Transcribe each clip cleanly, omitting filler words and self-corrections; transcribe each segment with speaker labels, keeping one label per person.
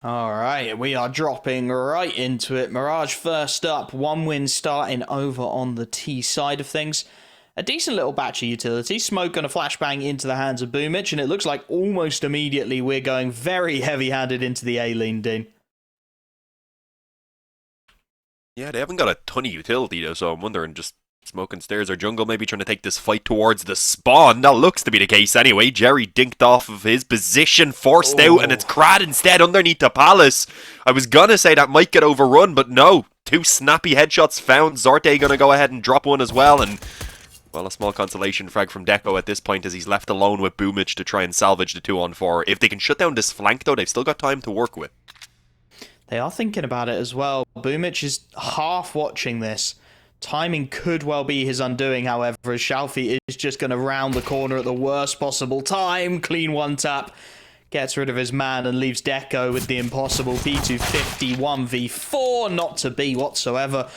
Speaker 1: Alright, we are dropping right into it. Mirage first up, one win starting over on the T side of things. A decent little batch of utility. Smoke and a flashbang into the hands of Boomich, and it looks like almost immediately we're going very heavy-handed into the A-lane, Dean.
Speaker 2: Yeah, they haven't got a ton of utility though, so I'm wondering just smoking stairs or jungle, maybe trying to take this fight towards the spawn. That looks to be the case anyway. Jerry dinked off of his position, forced out, and it's Crad instead underneath the palace. I was gonna say that might get overrun, but no. Two snappy headshots found. Zorte gonna go ahead and drop one as well, and well, a small consolation frag from Deco at this point as he's left alone with Boomich to try and salvage the 2-on-4. If they can shut down this flank though, they've still got time to work with.
Speaker 1: They are thinking about it as well. Boomich is half watching this. Timing could well be his undoing, however, as Shalfie is just going to round the corner at the worst possible time. Clean one tap, gets rid of his man and leaves Deco with the impossible P250 1v4. Not to be whatsoever.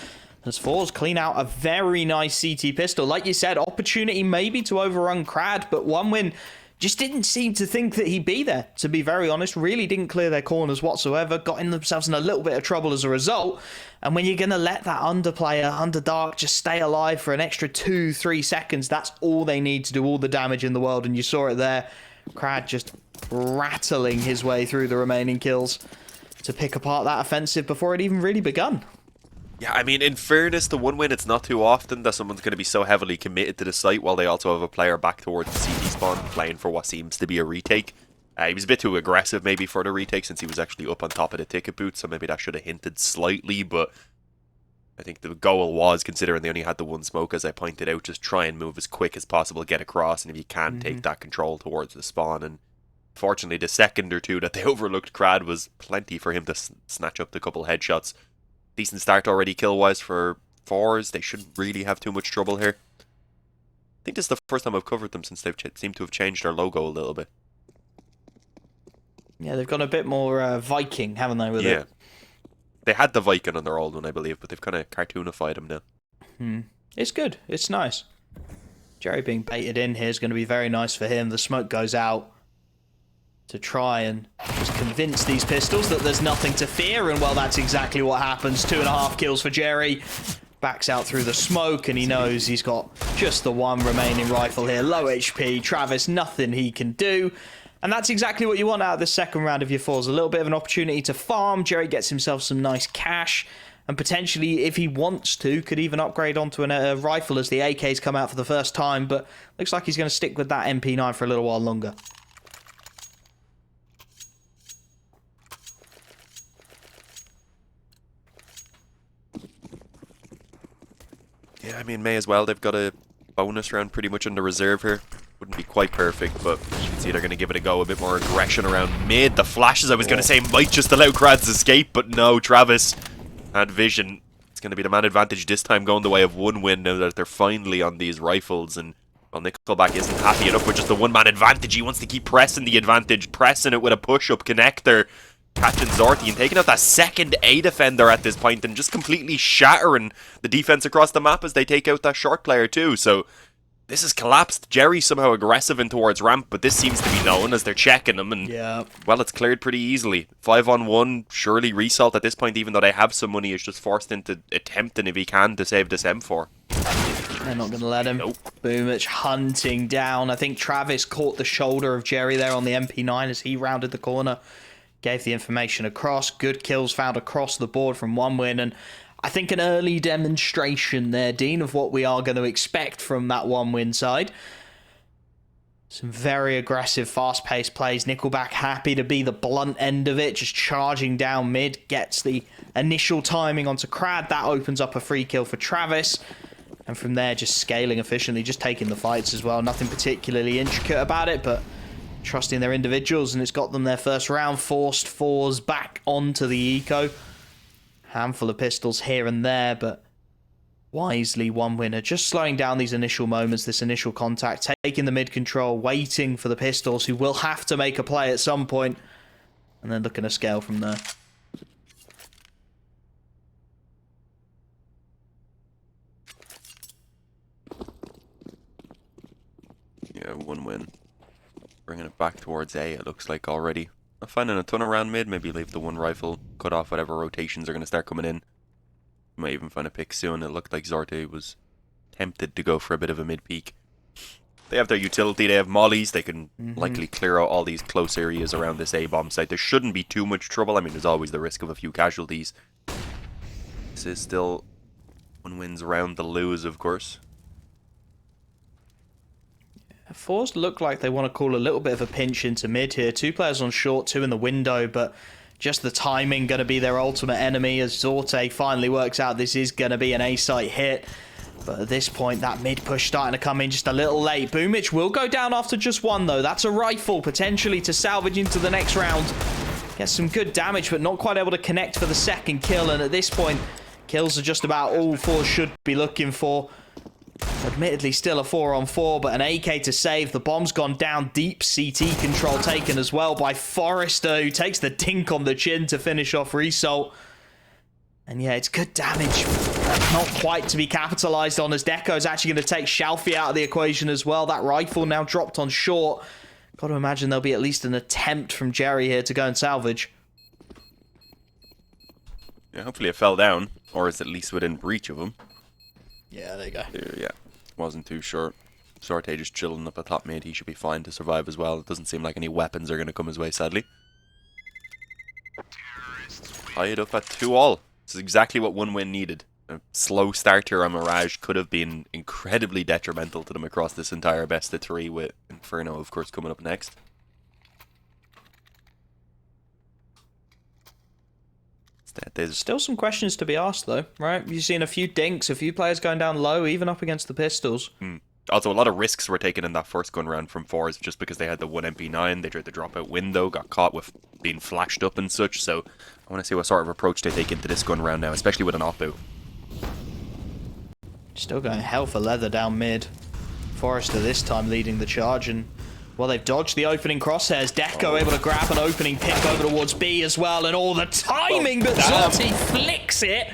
Speaker 1: As forZe clean out a very nice CT pistol. Like you said, opportunity maybe to overrun Crad, but one win just didn't seem to think that he'd be there, to be very honest. Really didn't clear their corners whatsoever. Got in themselves in a little bit of trouble as a result. And when you're going to let that underplayer, Underdark, just stay alive for an extra 2-3 seconds, that's all they need to do all the damage in the world. And you saw it there. Crad just rattling his way through the remaining kills to pick apart that offensive before it even really begun.
Speaker 2: Yeah, I mean, in fairness, the one win, it's not too often that someone's going to be so heavily committed to the site while they also have a player back towards the CT spawn playing for what seems to be a retake. He was a bit too aggressive maybe for the retake since he was actually up on top of the ticket booth, so maybe that should have hinted slightly, but I think the goal was, considering they only had the one smoke, as I pointed out, just try and move as quick as possible, get across, and if you can, take that control towards the spawn. And fortunately, the second or two that they overlooked Crad was plenty for him to snatch up the couple headshots. Decent start already kill-wise for forZe. They shouldn't really have too much trouble here. I think this is the first time I've covered them since they've seemed to have changed their logo a little bit.
Speaker 1: Yeah, they've gone a bit more Viking, haven't they, with it?
Speaker 2: They had the Viking on their old one, I believe, but they've kind of cartoonified him now.
Speaker 1: It's good. It's nice. Jerry being baited in here is going to be very nice for him. The smoke goes out to try and just convince these pistols that there's nothing to fear, and well, that's exactly what happens. 2.5 kills for Jerry. Backs out through the smoke, and he knows he's got just the one remaining rifle here. Low HP. Travis, nothing he can do. And that's exactly what you want out of this second round of your forZe. A little bit of an opportunity to farm. Jerry gets himself some nice cash, and potentially, if he wants to, could even upgrade onto a rifle as the AKs come out for the first time, but looks like he's going to stick with that MP9 for a little while longer.
Speaker 2: Yeah, I mean, may as well. They've got a bonus round pretty much in the reserve here. Wouldn't be quite perfect, but as you can see, they're going to give it a go. A bit more aggression around mid. The flashes, I was going to say, might just allow Krad's escape, but no, Travis had vision. It's going to be the man advantage this time, going the way of one win now that they're finally on these rifles. And well, Nickelback isn't happy enough with just the one-man advantage. He wants to keep pressing the advantage, pressing it with a push-up connector. Catching zorte and taking out that second A defender at this point and just completely shattering the defense across the map as they take out that short player too. So this has collapsed. Jerry somehow aggressive in towards ramp, but this seems to be known as they're checking him, and well, it's cleared pretty easily. 5-on-1, surely Resalt at this point, even though they have some money, is just forced into attempting if he can to save this M4.
Speaker 1: They're not going to let him. Nope. Boomich hunting down. I think Travis caught the shoulder of Jerry there on the MP9 as he rounded the corner. Gave the information across. Good kills found across the board from one win. And I think an early demonstration there, Dean, of what we are going to expect from that one win side. Some very aggressive, fast-paced plays. Nickelback happy to be the blunt end of it. Just charging down mid. Gets the initial timing onto Crad. That opens up a free kill for Travis. And from there, just scaling efficiently. Just taking the fights as well. Nothing particularly intricate about it, but trusting their individuals, and it's got them their first round. Forced forZe back onto the eco. Handful of pistols here and there, but wisely one winner. Just slowing down these initial moments, this initial contact, taking the mid control, waiting for the pistols, who will have to make a play at some point, and then looking to scale from there.
Speaker 2: Yeah, one win. Bringing it back towards A, it looks like already. Not finding a ton around mid. Maybe leave the one rifle, cut off whatever rotations are going to start coming in. Might even find a pick soon. It looked like zorte was tempted to go for a bit of a mid peek. They have their utility. They have mollies. They can likely clear out all these close areas around this A-bomb site. There shouldn't be too much trouble. I mean, there's always the risk of a few casualties. This is still one wins round the lose, of course.
Speaker 1: forZe look like they want to call a little bit of a pinch into mid here. 2 players on short, 2 in the window, but just the timing going to be their ultimate enemy as zorte finally works out this is going to be an A-site hit. But at this point, that mid push starting to come in just a little late. Boomich will go down after just 1, though. That's a rifle, potentially to salvage into the next round. Gets some good damage, but not quite able to connect for the second kill. And at this point, kills are just about all forZe should be looking for. Admittedly, still a 4-on-4, but an AK to save. The bomb's gone down. Deep CT control taken as well by forZe, who takes the dink on the chin to finish off Result. And yeah, it's good damage. Not quite to be capitalized on, as Deco's actually going to take Shalfie out of the equation as well. That rifle now dropped on short. Got to imagine there'll be at least an attempt from Jerry here to go and salvage.
Speaker 2: Yeah, hopefully it fell down, or is at least within reach of him.
Speaker 1: Yeah, there you go.
Speaker 2: Yeah, wasn't too sure. zorte just chilling up at top mid. He should be fine to survive as well. It doesn't seem like any weapons are going to come his way, sadly. Tied up at 2-all. This is exactly what one win needed. A slow start here on Mirage could have been incredibly detrimental to them across this entire best of 3, with Inferno, of course, coming up next. There's
Speaker 1: still some questions to be asked, though, right? You've seen a few dinks, a few players going down low, even up against the pistols.
Speaker 2: Also, a lot of risks were taken in that first gun round from forZe just because they had the one MP9. They tried to drop out window, got caught with being flashed up and such. So I want to see what sort of approach they take into this gun round now, especially with an oppo.
Speaker 1: Still going hell for leather down mid. forZe this time leading the charge, and well, they've dodged the opening crosshairs. Deco able to grab an opening pick over towards B as well, and all the timing, but zorte flicks it.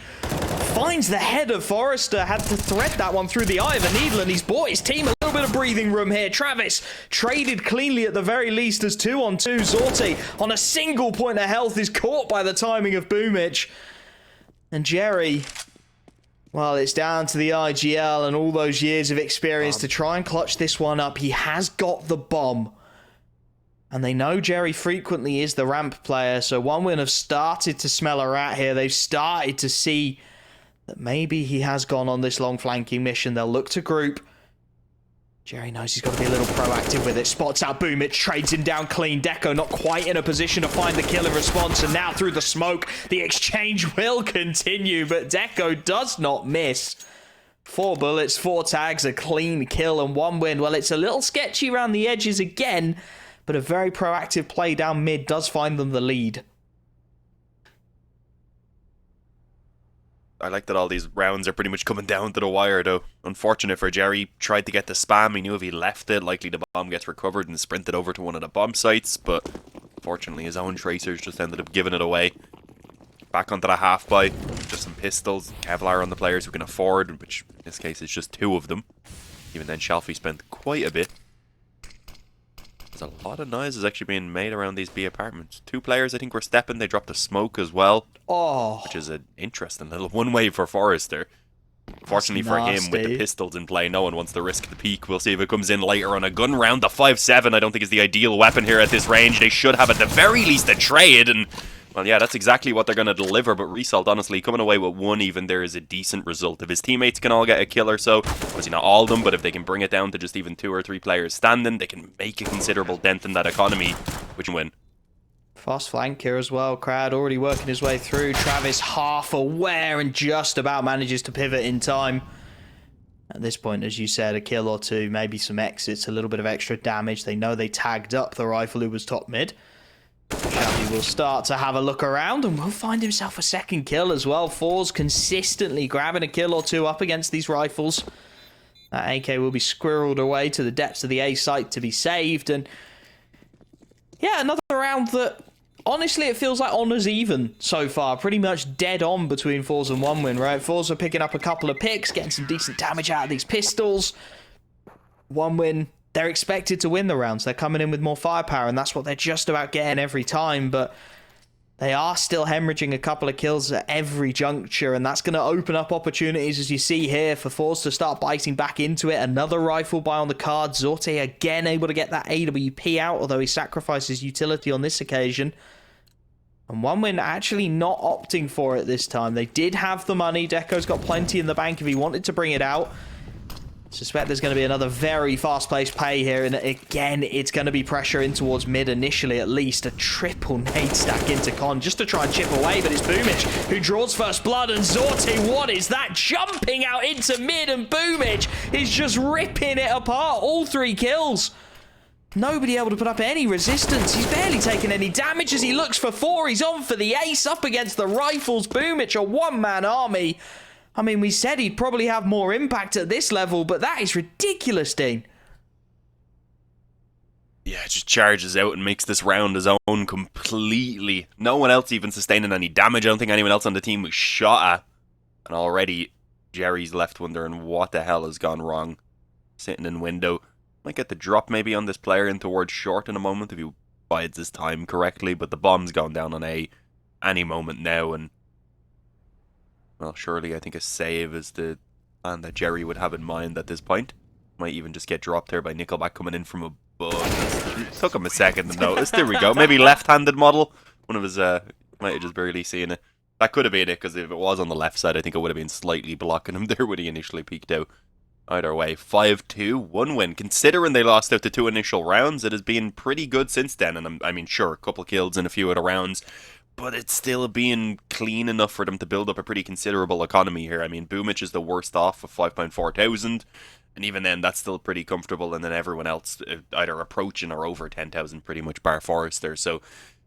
Speaker 1: Finds the head of forZe, had to thread that one through the eye of a needle, and he's bought his team a little bit of breathing room here. Travis traded cleanly at the very least as 2-on-2. zorte on a single point of health is caught by the timing of Boomich. And Jerry, well, it's down to the IGL and all those years of experience to try and clutch this one up. He has got the bomb. And they know Jerry frequently is the ramp player, so OneWin have started to smell a rat here. They've started to see that maybe he has gone on this long flanking mission. They'll look to group. Jerry knows he's got to be a little proactive with it. Spots out Boomich, trades him down clean. Deco not quite in a position to find the kill in response, and now through the smoke, the exchange will continue, but Deco does not miss. 4 bullets, 4 tags, a clean kill, and 1 win. Well, it's a little sketchy around the edges again, but a very proactive play down mid does find them the lead.
Speaker 2: I like that all these rounds are pretty much coming down to the wire, though. Unfortunate for Jerry. Tried to get the spam. He knew if he left it, likely the bomb gets recovered and sprinted over to one of the bomb sites. But unfortunately, his own tracers just ended up giving it away. Back onto the half-buy. Just some pistols. Kevlar on the players who can afford, which in this case is just 2 of them. Even then, Shalfie spent quite a bit. There's a lot of noise is actually being made around these B apartments. 2 players, I think, were stepping. They dropped a smoke as well.
Speaker 1: Oh.
Speaker 2: Which is an interesting little one-way for forZe there. Fortunately for him, with the pistols in play, no one wants to risk the peak. We'll see if it comes in later on a gun round. The 5.7, I don't think, is the ideal weapon here at this range. They should have, at the very least, a trade. And, well, yeah, that's exactly what they're going to deliver. But Result, honestly, coming away with 1 even there is a decent result. If his teammates can all get a kill or so, obviously not all of them, but if they can bring it down to just even 2 or 3 players standing, they can make a considerable dent in that economy, which can win.
Speaker 1: Fast flank here as well. Crowd already working his way through. Travis half aware and just about manages to pivot in time. At this point, as you said, a kill or 2, maybe some exits, a little bit of extra damage. They know they tagged up the rifle who was top mid. Shabby will start to have a look around and will find himself a second kill as well. forZe consistently grabbing a kill or 2 up against these rifles. That AK will be squirreled away to the depths of the A site to be saved. And yeah, another round that, honestly, it feels like honours even so far. Pretty much dead on between forZe and OneWin, right? forZe are picking up a couple of picks, getting some decent damage out of these pistols. OneWin they're expected to win the rounds. They're coming in with more firepower, and that's what they're just about getting every time. But they are still hemorrhaging a couple of kills at every juncture, and that's going to open up opportunities, as you see here, for forZe to start biting back into it. Another rifle buy on the card. Zorte again able to get that AWP out, although he sacrifices utility on this occasion. And OneWin actually not opting for it this time. They did have the money. Deco's got plenty in the bank if he wanted to bring it out. Suspect there's going to be another very fast-paced play here, and again, it's going to be pressure in towards mid initially, at least. A triple nade stack into Con just to try and chip away, but it's Boomich who draws first blood, and Zorte, what is that? Jumping out into mid, and Boomich is just ripping it apart. All 3 kills. Nobody able to put up any resistance. He's barely taken any damage as he looks for 4. He's on for the ace up against the rifles. Boomich, a one-man army. I mean, we said he'd probably have more impact at this level, but that is ridiculous, Dean.
Speaker 2: Yeah, it just charges out and makes this round his own completely. No one else even sustaining any damage. I don't think anyone else on the team was shot at. And already, Jerry's left wondering what the hell has gone wrong. Sitting in window. Might get the drop maybe on this player in towards short in a moment if he bides his time correctly. But the bomb's gone down on A any moment now, and well, surely I think a save is the plan that Jerry would have in mind at this point. Might even just get dropped there by Nickelback coming in from above. It took him a second to notice. There we go. Maybe left-handed model. One of his, might have just barely seen it. That could have been it, because if it was on the left side, I think it would have been slightly blocking him there when he initially peeked out. Either way, 5-2, one win. Considering they lost out the 2 initial rounds, it has been pretty good since then. And I mean, sure, a couple kills in a few of the rounds, but it's still being clean enough for them to build up a pretty considerable economy here. I mean, Boomich is the worst off of 5.4 thousand, and even then, that's still pretty comfortable, and then everyone else either approaching or over 10,000 pretty much, bar forZe. So,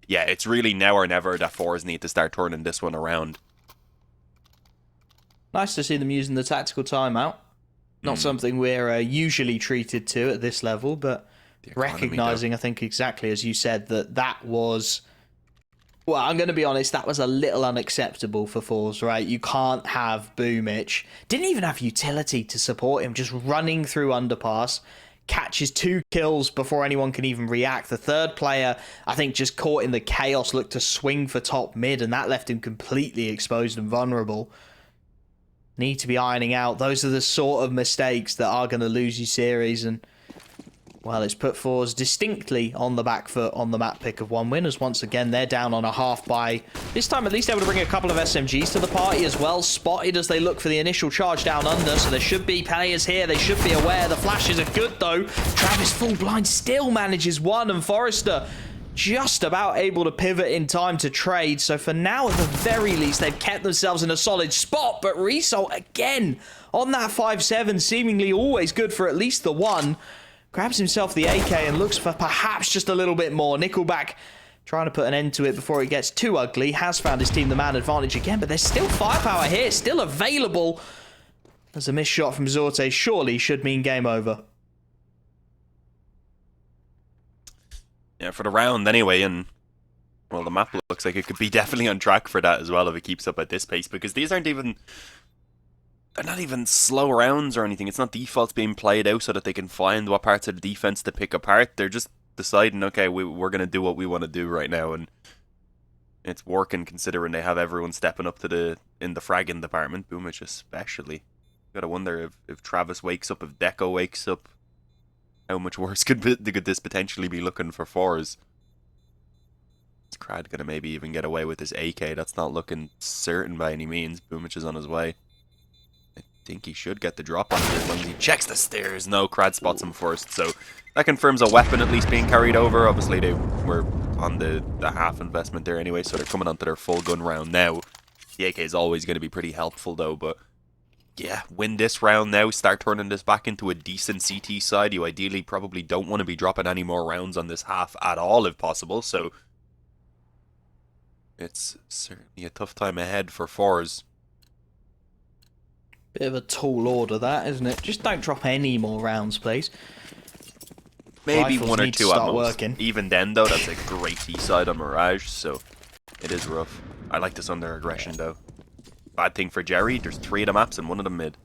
Speaker 2: yeah, it's really now or never that forZe need to start turning this one around.
Speaker 1: Nice to see them using the tactical timeout. Not something we're usually treated to at this level, but recognising, I think, exactly as you said, that was... Well, I'm going to be honest, that was a little unacceptable for forZe, right? You can't have Boomich. Didn't even have utility to support him, just running through underpass. Catches 2 kills before anyone can even react. The third player, I think, just caught in the chaos, looked to swing for top mid, and that left him completely exposed and vulnerable. Need to be ironing out. Those are the sort of mistakes that are going to lose you series, and well, it's put forZe distinctly on the back foot on the map pick of OneWin, as once again they're down on a half buy. This time at least able to bring a couple of SMGs to the party as well, spotted as they look for the initial charge down under, so there should be players here, they should be aware. The flashes are good though. Travis full blind still manages one, and forZe just about able to pivot in time to trade. So for now, at the very least, they've kept themselves in a solid spot, but Result again on that 5-7, seemingly always good for at least the one. Grabs himself the AK and looks for perhaps just a little bit more. Nickelback trying to put an end to it before it gets too ugly. Has found his team the man advantage again, but there's still firepower here, still available. There's a missed shot from Zorte, surely should mean game over.
Speaker 2: Yeah, for the round anyway, and well, the map looks like it could be definitely on track for that as well if it keeps up at this pace, because these aren't even... They're not even slow rounds or anything. It's not defaults being played out so that they can find what parts of the defense to pick apart. They're just deciding, okay, we're going to do what we want to do right now, and it's working considering they have everyone stepping up to in the fragging department, Boomich especially. Gotta wonder if Travis wakes up, if Deco wakes up, how much worse could this potentially be looking for forZe? Is Crad gonna maybe even get away with his AK? That's not looking certain by any means. Boomich is on his way. I think he should get the drop on here as long as he checks the stairs. No, Crad spots him first, so that confirms a weapon at least being carried over. Obviously they were on the half investment there anyway, so they're coming onto their full gun round now. The AK is always going to be pretty helpful though, but yeah, win this round now, start turning this back into a decent CT side. You ideally probably don't want to be dropping any more rounds on this half at all if possible, so it's certainly a tough time ahead for forZe.
Speaker 1: Bit of a tall order that, isn't it? Just don't drop any more rounds, please.
Speaker 2: Maybe
Speaker 1: Rifles
Speaker 2: one or
Speaker 1: need to
Speaker 2: two at
Speaker 1: start
Speaker 2: most.
Speaker 1: working.
Speaker 2: Even then though, that's a great T-side on Mirage, so it is rough. I like this under aggression though. Bad thing for Jerry, there's 3 of the maps and 1 of them mid.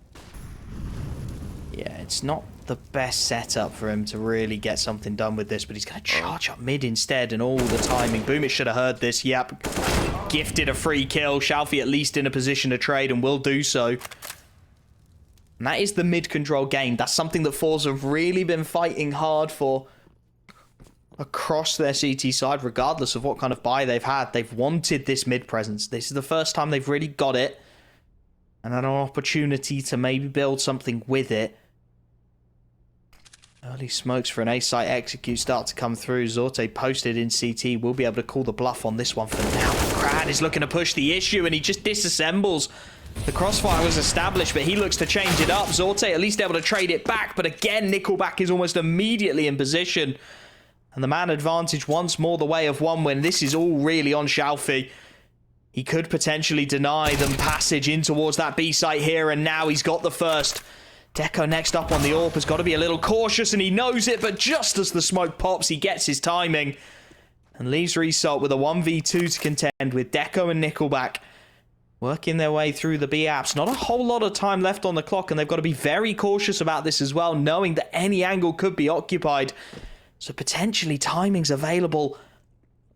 Speaker 1: Yeah, it's not the best setup for him to really get something done with this, but he's going to charge up mid instead, and all the timing. Boomich should have heard this. Yep. Gifted a free kill. Shalfie at least in a position to trade and will do so. And that is the mid control game. That's something that forZe have really been fighting hard for across their CT side, regardless of what kind of buy they've had. They've wanted this mid presence. This is the first time they've really got it and had an opportunity to maybe build something with it. Early smokes for an A site execute start to come through. Zorte posted in CT. Will be able to call the bluff on this one for now. Crad is looking to push the issue, and he just disassembles. The crossfire was established, but he looks to change it up. Zorte at least able to trade it back, but again, Nickelback is almost immediately in position. And the man advantage once more the way of one win. This is all really on Shalfie. He could potentially deny them passage in towards that B site here, and now he's got the first. Deco next up on the AWP has got to be a little cautious, and he knows it, but just as the smoke pops, he gets his timing and leaves ReSalt with a 1v2 to contend with Deco and Nickelback working their way through the B apps. Not a whole lot of time left on the clock, and they've got to be very cautious about this as well, knowing that any angle could be occupied. So potentially timing's available.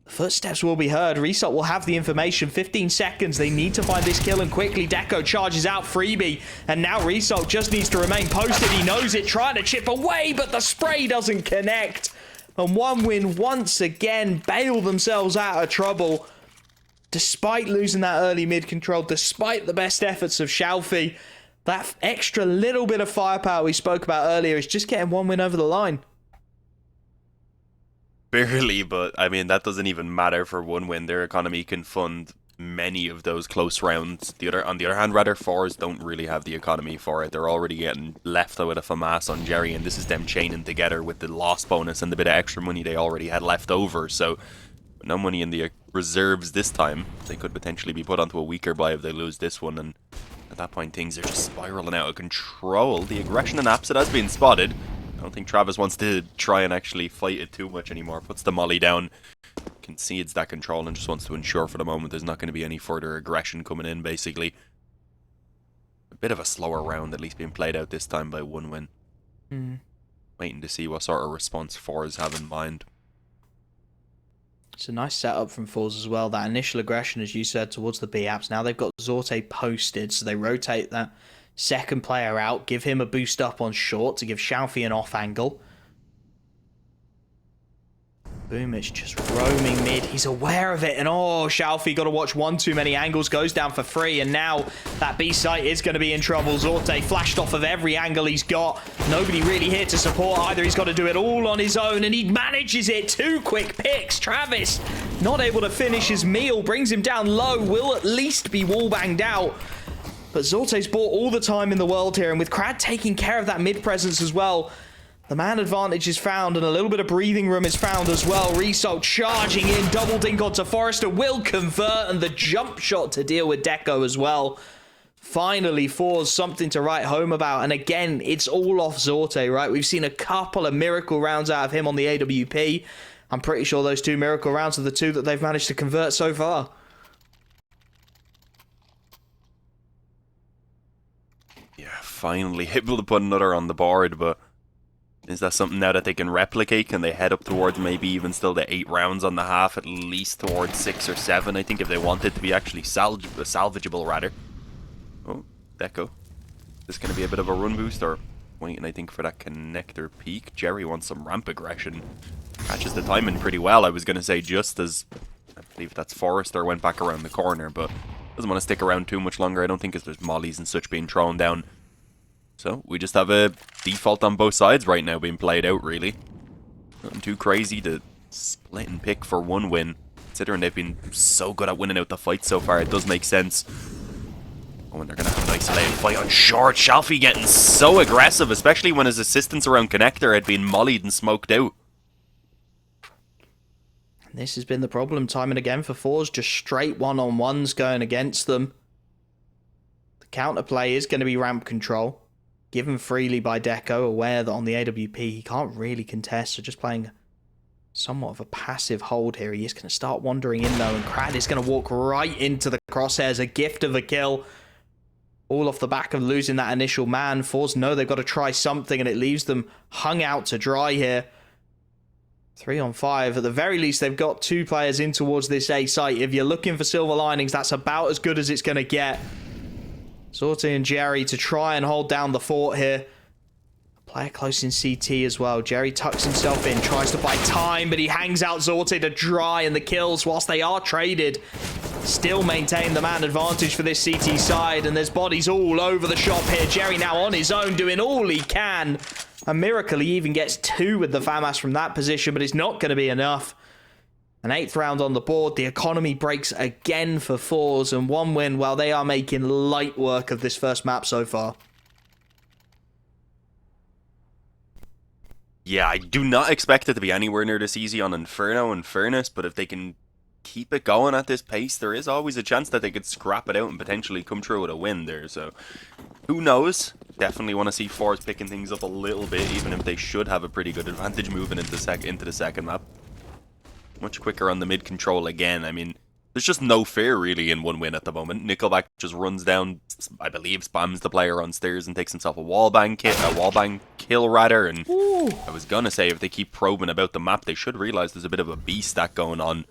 Speaker 1: Footsteps will be heard. ReSalt will have the information. 15 seconds. They need to find this kill, and quickly Deco charges out freebie. And now ReSalt just needs to remain posted. He knows it, trying to chip away, but the spray doesn't connect. And one win once again bail themselves out of trouble. Despite losing that early mid control, despite the best efforts of Shalfie, that extra little bit of firepower we spoke about earlier is just getting one win over the line.
Speaker 2: Barely, but I mean, that doesn't even matter for one win. Their economy can fund many of those close rounds. On the other hand, rather, forZe don't really have the economy for it. They're already getting left with a FAMAS on Jerry, and this is them chaining together with the loss bonus and the bit of extra money they already had left over. So, no money in the reserves this time. They could potentially be put onto a weaker buy if they lose this one, and at that point, things are just spiraling out of control. The aggression in Apsit has been spotted. I don't think Travis wants to try and actually fight it too much anymore. Puts the molly down, concedes that control, and just wants to ensure for the moment there's not going to be any further aggression coming in, basically. A bit of a slower round, at least being played out this time by one win. Waiting to see what sort of response forZe have in mind.
Speaker 1: It's a nice setup from forZe as well. That initial aggression, as you said, towards the B apps. Now they've got Zorte posted, so they rotate that second player out, give him a boost up on short to give Shalfie an off angle. Boomich just roaming mid. He's aware of it, and oh, Shalfie got to watch one too many angles, goes down for free, and now that B site is going to be in trouble. Zorte flashed off of every angle he's got. Nobody really here to support either. He's got to do it all on his own, and he manages it. 2 quick picks. Travis not able to finish his meal, brings him down low, will at least be wall banged out. But Zorte's bought all the time in the world here, and with Crad taking care of that mid presence as well, the man advantage is found, and a little bit of breathing room is found as well. ReSalt charging in, double dink onto forZe, will convert, and the jump shot to deal with Deco as well. Finally, forZe something to write home about, and again, it's all off Zorte, right? We've seen a couple of miracle rounds out of him on the AWP. I'm pretty sure those 2 miracle rounds are the 2 that they've managed to convert so far.
Speaker 2: Finally able to put another on the board, but is that something now that they can replicate? Can they head up towards maybe even still the 8 rounds on the half, at least towards 6 or 7? I think if they want it to be actually salvageable, rather. Oh, Deco. This is going to be a bit of a run boost, or waiting, I think, for that connector peak. Jerry wants some ramp aggression. Catches the timing pretty well, I was going to say, just as I believe that's forZe went back around the corner, but doesn't want to stick around too much longer, I don't think, as there's mollies and such being thrown down. So, we just have a default on both sides right now being played out, really. Nothing too crazy to split and pick for one win. Considering they've been so good at winning out the fight so far, it does make sense. Oh, and they're going to have an isolated fight on short. Shalfie getting so aggressive, especially when his assistants around connector had been mollied and smoked out.
Speaker 1: This has been the problem time and again for forZe, just straight one-on-ones going against them. The counterplay is going to be ramp control. Given freely by Deco, aware that on the AWP he can't really contest, so just playing somewhat of a passive hold here. He is going to start wandering in though, and Crad is going to walk right into the crosshairs. A gift of a kill. all off the back of losing that initial man. forZe know they've got to try something, and it leaves them hung out to dry here. 3 on 5. At the very least, they've got 2 players in towards this A site. If you're looking for silver linings, that's about as good as it's going to get. zorte and Jerry to try and hold down the fort here. Player close in CT as well. Jerry tucks himself in, tries to buy time, but he hangs out zorte to dry, and the kills, whilst they are traded, still maintain the man advantage for this CT side, and there's bodies all over the shop here. Jerry now on his own, doing all he can. A miracle he even gets 2 with the FAMAS from that position, but it's not going to be enough. An 8th round on the board. The economy breaks again for forZe, and 1 win while they are making light work of this first map so far.
Speaker 2: Yeah, I do not expect it to be anywhere near this easy on Inferno, in fairness, but if they can keep it going at this pace, there is always a chance that they could scrap it out and potentially come through with a win there, so who knows? Definitely want to see forZe picking things up a little bit, even if they should have a pretty good advantage moving into the second map. Much quicker on the mid control again. I mean, there's just no fear really in 1 win at the moment. Nickelback just runs down, I believe, spams the player on stairs and takes himself a wallbang kill rather. And ooh, I was gonna say, if they keep probing about the map, they should realize there's a bit of a B stack going on.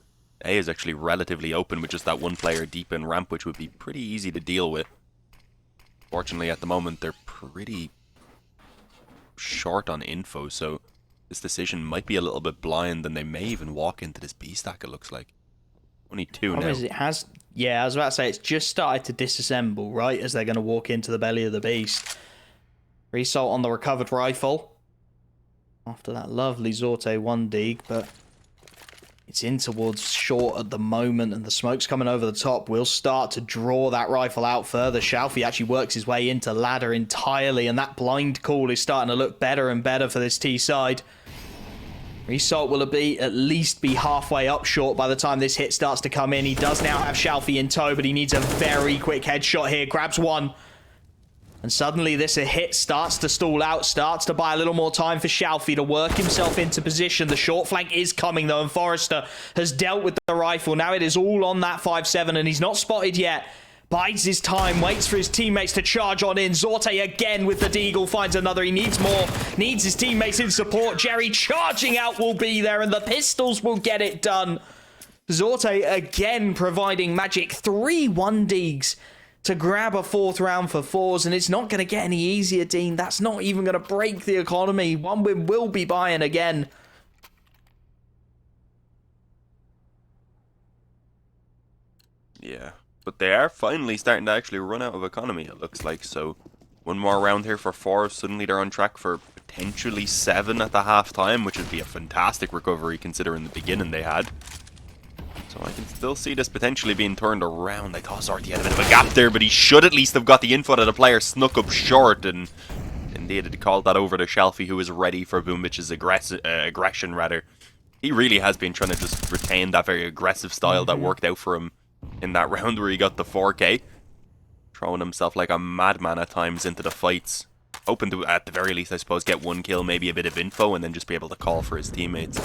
Speaker 2: A is actually relatively open with just that 1 player deep in ramp, which would be pretty easy to deal with. Fortunately, at the moment, they're pretty short on info, so this decision might be a little bit blind, and they may even walk into this B stack, it looks like. Only 2 now.
Speaker 1: It has, yeah, I was about to say, it's just started to disassemble, right, as they're going to walk into the belly of the beast. Result on the recovered rifle. After that lovely zorte 1 dig, but it's in towards short at the moment, and the smoke's coming over the top. Will start to draw that rifle out further. Shalfie actually works his way into ladder entirely, and that blind call is starting to look better and better for this T side. Result will at least be halfway up short by the time this hit starts to come in. He does now have Shalfie in tow, but he needs a very quick headshot here. Grabs 1. And suddenly this hit starts to stall out, starts to buy a little more time for Shalfie to work himself into position. The short flank is coming though, and forZe has dealt with the rifle. Now it is all on that 5-7, and he's not spotted yet. Bides his time, waits for his teammates to charge on in. zorte again with the deagle, finds another. He needs more, needs his teammates in support. Jerry charging out will be there, and the pistols will get it done. zorte again providing magic 3 1-digs to grab a 4th round for forZe, and it's not going to get any easier, Dean. That's not even going to break the economy. 1 win will be buying again.
Speaker 2: Yeah, but they are finally starting to actually run out of economy, it looks like. So 1 more round here for forZe. Suddenly they're on track for potentially 7 at the half time, which would be a fantastic recovery considering the beginning they had. So I can still see this potentially being turned around. I thought zorte had a bit of a gap there, but he should at least have got the info that the player snuck up short, and indeed it called that over to Shalfie, who is ready for Boombich's aggression rather. He really has been trying to just retain that very aggressive style that worked out for him in that round where he got the 4K. Throwing himself like a madman at times into the fights. Hoping to, at the very least, I suppose, get 1 kill, maybe a bit of info, and then just be able to call for his teammates.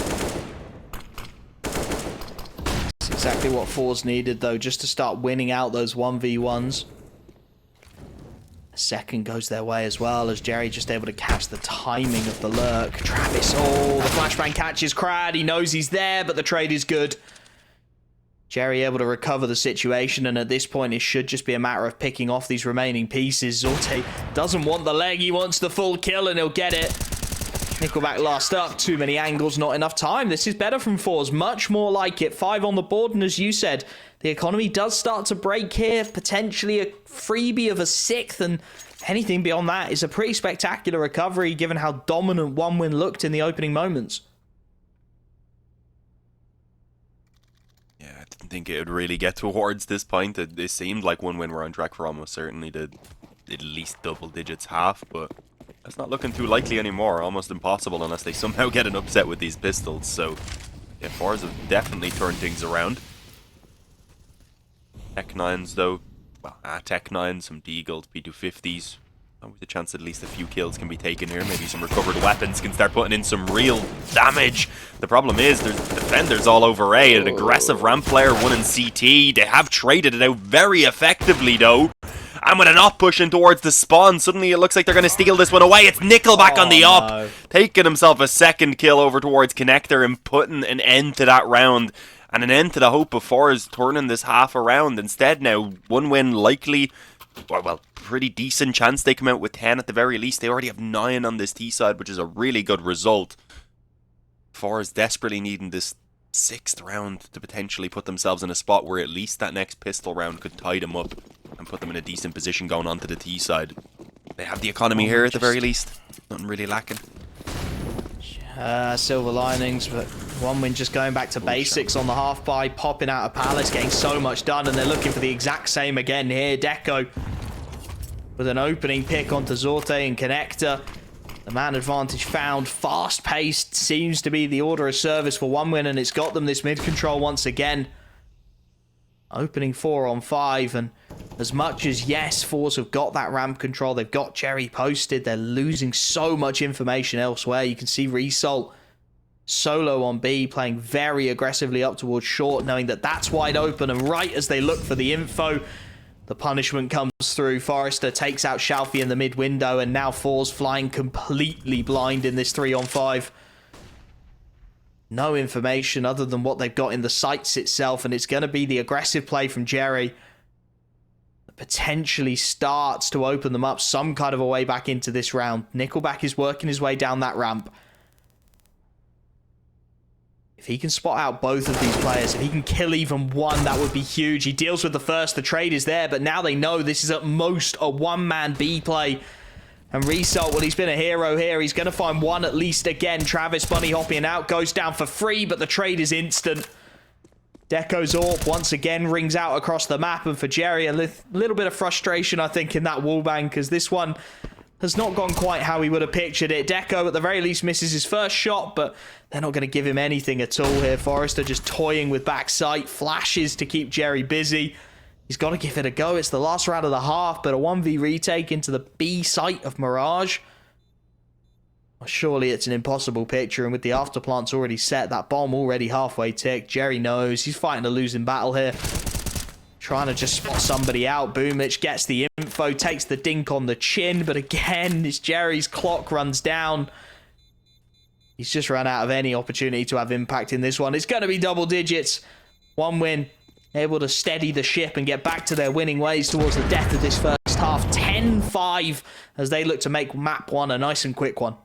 Speaker 1: That's exactly what forZe needed, though, just to start winning out those 1v1s. A second goes their way as well, as Jerry just able to catch the timing of the lurk. Travis, oh, the flashbang catches Crad. He knows he's there, but the trade is good. Jerry able to recover the situation, and at this point it should just be a matter of picking off these remaining pieces. zorte doesn't want the leg, he wants the full kill, and he'll get it. Nickelback last up, too many angles, not enough time. This is better from forZe, much more like it. 5 on the board, and as you said, the economy does start to break here. Potentially a freebie of a 6th, and anything beyond that is a pretty spectacular recovery given how dominant 1 win looked in the opening moments.
Speaker 2: I didn't think it would really get towards this point. It seemed like 1 win were on track for almost certainly at least double digits half, but that's not looking too likely anymore. Almost impossible unless they somehow get an upset with these pistols. So yeah, forZe have definitely turned things around. Tech 9s though, well, Tech 9, some Deagles, P250s. With a chance at least a few kills can be taken here. Maybe some recovered weapons can start putting in some real damage. The problem is there's defenders all over A. An aggressive ramp player, 1 in CT. They have traded it out very effectively though. And with an op pushing towards the spawn, suddenly it looks like they're going to steal this one away. It's Nickelback on the op,
Speaker 1: no.
Speaker 2: taking himself a second kill over towards Connector and putting an end to that round. And an end to the hope of forZe turning this half around. Instead now, one win likely, or well, pretty decent chance they come out with 10 at the very least. They already have 9 on this T side, which is a really good result. forZe desperately needing this 6th round to potentially put themselves in a spot where at least that next pistol round could tie them up and put them in a decent position going on to the T side. They have the economy here at the very least. Nothing really lacking.
Speaker 1: Silver linings, but one win just going back to basics on the half buy, popping out of Palace, getting so much done, and they're looking for the exact same again here. Deco with an opening pick onto Zorte and Connector. The man advantage found. Fast-paced seems to be the order of service for one win, and it's got them this mid-control once again. Opening 4 on 5, and as much as, yes, forZe have got that ramp control, they've got Jerry posted, they're losing so much information elsewhere. You can see Result solo on B, playing very aggressively up towards short, knowing that that's wide open, and right as they look for the info, the punishment comes through. forZe takes out Shalfie in the mid window, and now forZe flying completely blind in this 3 on 5. No information other than what they've got in the sights itself, and it's going to be the aggressive play from Jerry that potentially starts to open them up some kind of a way back into this round. Nickelback is working his way down that ramp. If he can spot out both of these players, if he can kill even one, that would be huge. He deals with the first, the trade is there, but now they know this is at most a one-man B play. And Result, well, he's been a hero here. He's going to find one at least again. Travis bunny hopping out, goes down for free, but the trade is instant. Deco's AWP once again rings out across the map, and for Jerry, a little bit of frustration, I think, in that wallbang, because this one has not gone quite how he would have pictured it. Deco, at the very least, misses his first shot, but they're not going to give him anything at all here. forZe just toying with backside, flashes to keep Jerry busy. He's got to give it a go. It's the last round of the half, but a 1v retake into the B site of Mirage. Well, surely it's an impossible picture, and with the afterplants already set, that bomb already halfway ticked, Jerry knows he's fighting a losing battle here. Trying to just spot somebody out. Boomich gets the info, takes the dink on the chin, but again, this Jerry's clock runs down. He's just run out of any opportunity to have impact in this one. It's going to be double digits. One win, able to steady the ship and get back to their winning ways towards the death of this first half. 10-5 as they look to make map 1 a nice and quick one.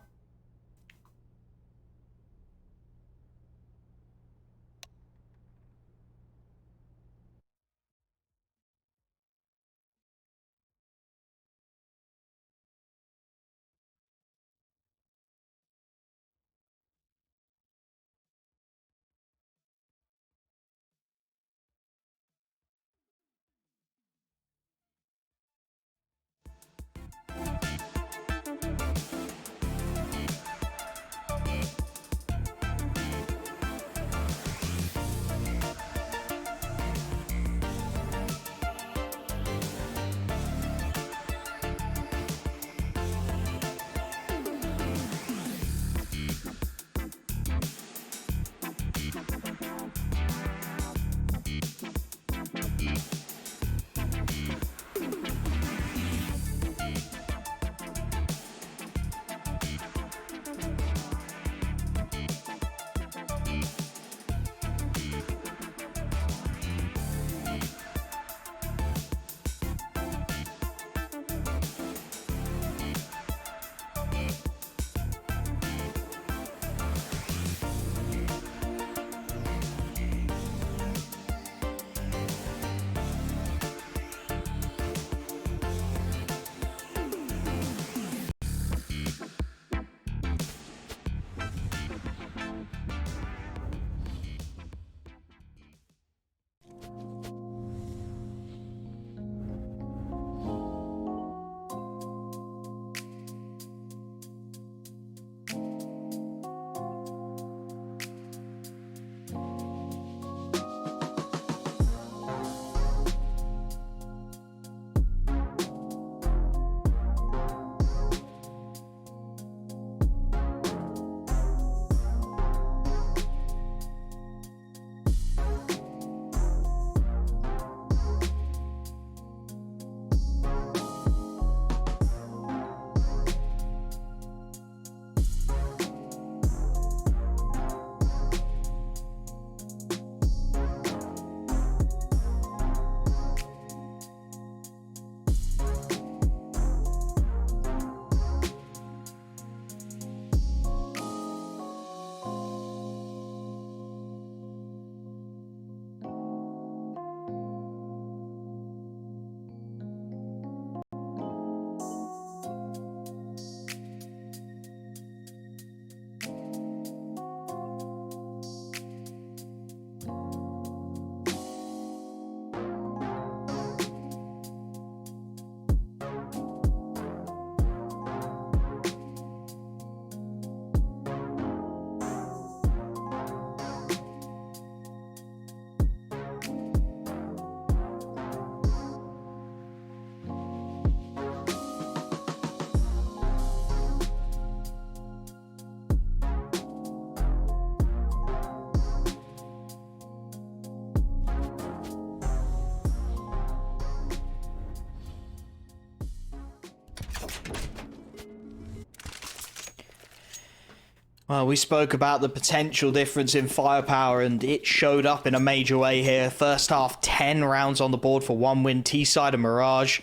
Speaker 1: Well, we spoke about the potential difference in firepower, and it showed up in a major way here. First half, 10 rounds on the board for one win. T-side of Mirage.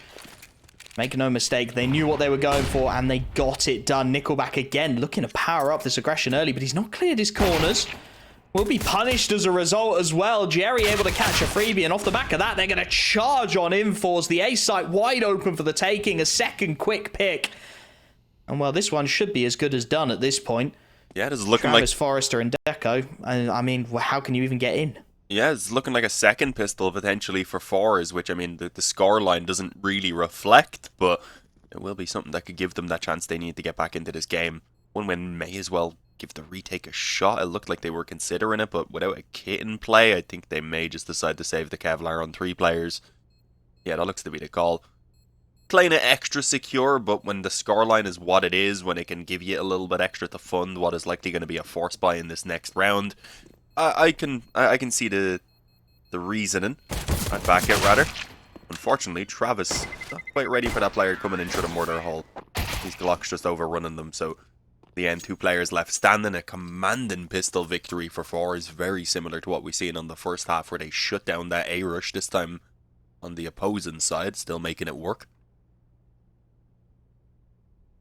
Speaker 1: Make no mistake, they knew what they were going for, and they got it done. Nickelback again, looking to power up this aggression early, but he's not cleared his corners. Will be punished as a result as well. Jerry able to catch a freebie, and off the back of that, they're going to charge on in forZe. The A site wide open for the taking. A second quick pick. And, well, this one should be as good as done at this point.
Speaker 2: Yeah, it is looking
Speaker 1: Travis,
Speaker 2: like...
Speaker 1: Forrester, and Deco. I mean, how can you even get in?
Speaker 2: Yeah, it's looking like a second pistol potentially for forZe, which, I mean, the scoreline doesn't really reflect, but it will be something that could give them that chance they need to get back into this game. One win may as well give the retake a shot. It looked like they were considering it, but without a kit in play, I think they may just decide to save the Kevlar on 3 players. Yeah, that looks to be the call. Playing it extra secure, but when the scoreline is what it is, when it can give you a little bit extra to fund what is likely going to be a force buy in this next round, I can see the reasoning. I'd back it rather. Unfortunately, Travis not quite ready for that player coming in through the mortar hole. These Glocks just overrunning them, so the end 2 players left standing. A commanding pistol victory for forZe, very similar to what we seen on the first half, where they shut down that A rush, this time on the opposing side, still making it work.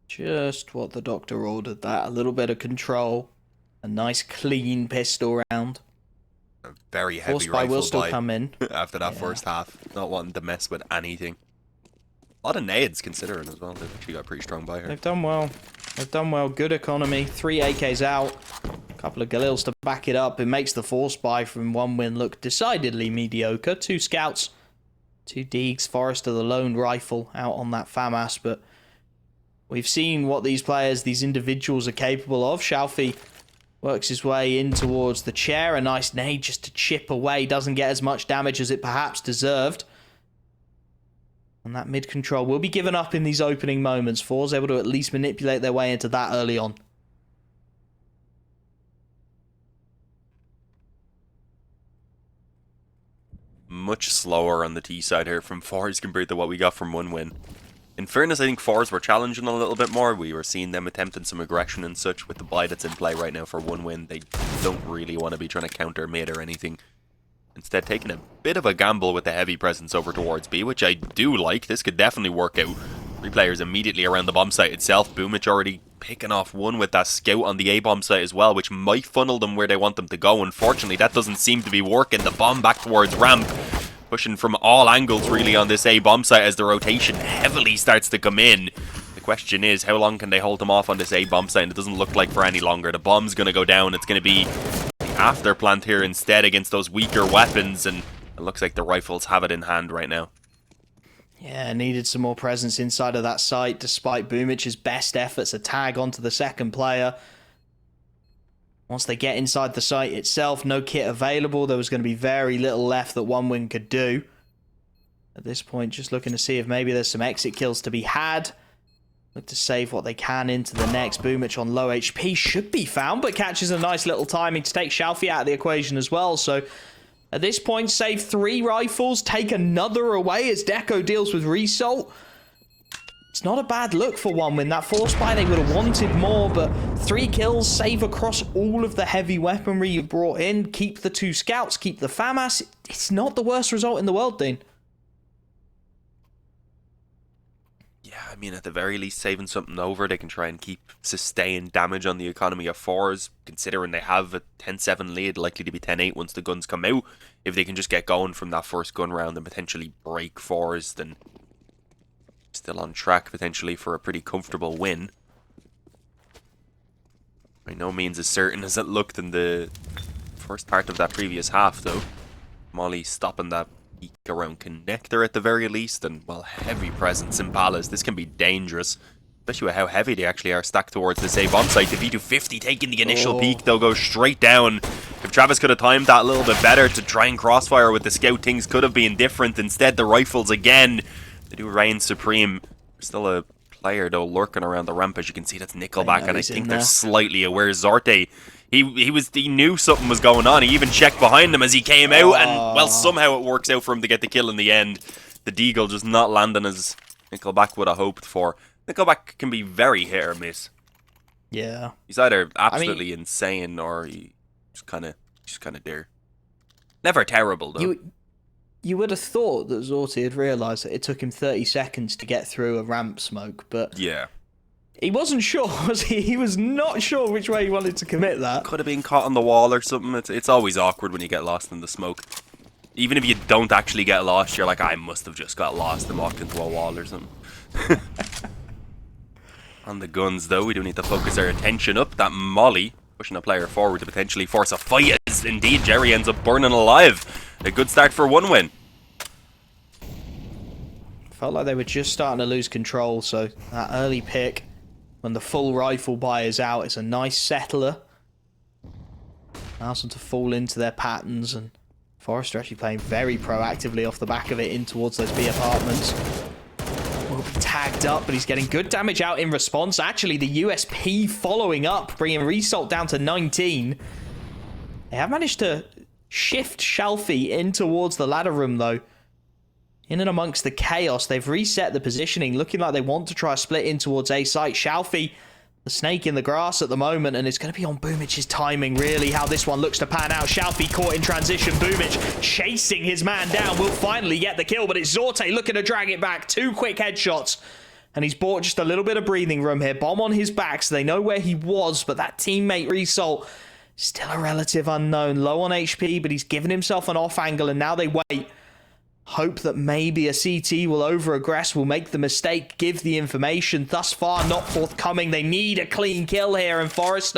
Speaker 1: Just what the doctor ordered, that. A little bit of control. A nice clean pistol round.
Speaker 2: A very heavy
Speaker 1: Force buy
Speaker 2: rifle
Speaker 1: will still
Speaker 2: buy
Speaker 1: come in.
Speaker 2: after that first half. Not wanting to mess with anything. A lot of nades considering as well. They've actually got a pretty strong buy here.
Speaker 1: They've done well. They've done well. Good economy. 3 AKs out. A couple of Galils to back it up. It makes the force buy from one win look decidedly mediocre. 2 scouts. 2 Deegs. Forrester the lone rifle out on that FAMAS. But we've seen what these players, these individuals are capable of. Shalfie works his way in towards the chair. A nice nade just to chip away. Doesn't get as much damage as it perhaps deserved. And that mid control will be given up in these opening moments. forZe able to at least manipulate their way into that early on.
Speaker 2: Much slower on the T side here from forZe compared to what we got from one win. In fairness, I think forZe were challenging a little bit more. We were seeing them attempting some aggression and such. With the buy that's in play right now for one win, they don't really want to be trying to counter mid or anything. Instead, taking a bit of a gamble with the heavy presence over towards B, which I do like. This could definitely work out. 3 players immediately around the bomb site itself. Boomich already picking off one with that scout on the A bomb site as well, which might funnel them where they want them to go. Unfortunately, that doesn't seem to be working. The bomb back towards ramp. Pushing from all angles really on this A bomb site as the rotation heavily starts to come in. The question is, how long can they hold them off on this A bomb site? And it doesn't look like for any longer. The bomb's going to go down. It's going to be the after plant here instead against those weaker weapons. And it looks like the rifles have it in hand right now.
Speaker 1: Yeah, needed some more presence inside of that site despite Boomich's best efforts to tag onto the second player. Once they get inside the site itself, no kit available. There was going to be very little left that one win could do. At this point, just looking to see if maybe there's some exit kills to be had. Look to save what they can into the next. Boomich on low HP should be found, but catches a nice little timing to take Shalfie out of the equation as well. So at this point, save 3 rifles, take another away as Deco deals with Result. It's not a bad look for one win. That force buy, they would have wanted more, but 3 kills, save across all of the heavy weaponry you brought in, keep the 2 scouts, keep the FAMAS. It's not the worst result in the world, Dean.
Speaker 2: Yeah, I mean, at the very least, saving something over, they can try and keep sustained damage on the economy of forZe, considering they have a 10-7 lead, likely to be 10-8 once the guns come out. If they can just get going from that first gun round and potentially break forZe, then still on track potentially for a pretty comfortable win. By no means as certain as it looked in the first part of that previous half, though. Molly stopping that peek around connector at the very least, and, well, heavy presence in Palace. This can be dangerous, especially with how heavy they actually are stacked towards the save on site. The V250 taking the initial peek, they'll go straight down. If Travis could have timed that a little bit better to try and crossfire with the scout, things could have been different. Instead, the rifles again, they do reign supreme. There's still a player, though, lurking around the ramp. As you can see, that's Nickelback, and I think they're slightly aware. Zorte, he knew something was going on. He even checked behind him as he came out, and, well, somehow it works out for him to get the kill in the end. The Deagle just not landing as Nickelback would have hoped for. Nickelback can be very hit or miss.
Speaker 1: Yeah.
Speaker 2: He's either absolutely insane or he's kind of there. Never terrible though.
Speaker 1: You would have thought that zorte had realised that it took him 30 seconds to get through a ramp smoke, but
Speaker 2: Yeah.
Speaker 1: he wasn't sure, was he? He was not sure which way he wanted to commit that.
Speaker 2: Could have been caught on the wall or something. It's always awkward when you get lost in the smoke. Even if you don't actually get lost, you're like, I must have just got lost and walked into a wall or something. On the guns, though, we do need to focus our attention up. That molly pushing a player forward to potentially force a fight, as indeed Jerry ends up burning alive. A good start for one win.
Speaker 1: Felt like they were just starting to lose control, so that early pick, when the full rifle buy is out, it's a nice settler. Allows them to fall into their patterns, and forZe actually playing very proactively off the back of it in towards those B apartments. Will be tagged up, but he's getting good damage out in response. Actually, the USP following up, bringing Result down to 19. They have managed to shift Shalfie in towards the ladder room, though. In and amongst the chaos, they've reset the positioning, looking like they want to try a split in towards A site. Shalfie, the snake in the grass at the moment, and it's going to be on Boomich's timing, really, how this one looks to pan out. Shalfie caught in transition. Boomich chasing his man down, will finally get the kill, but it's zorte looking to drag it back. 2 quick headshots, and he's bought just a little bit of breathing room here. Bomb on his back, so they know where he was, but that teammate Result, still a relative unknown. Low on HP, but he's given himself an off angle, and now they wait. Hope that maybe a CT will over-aggress, will make the mistake, give the information. Thus far, not forthcoming. They need a clean kill here, and forZe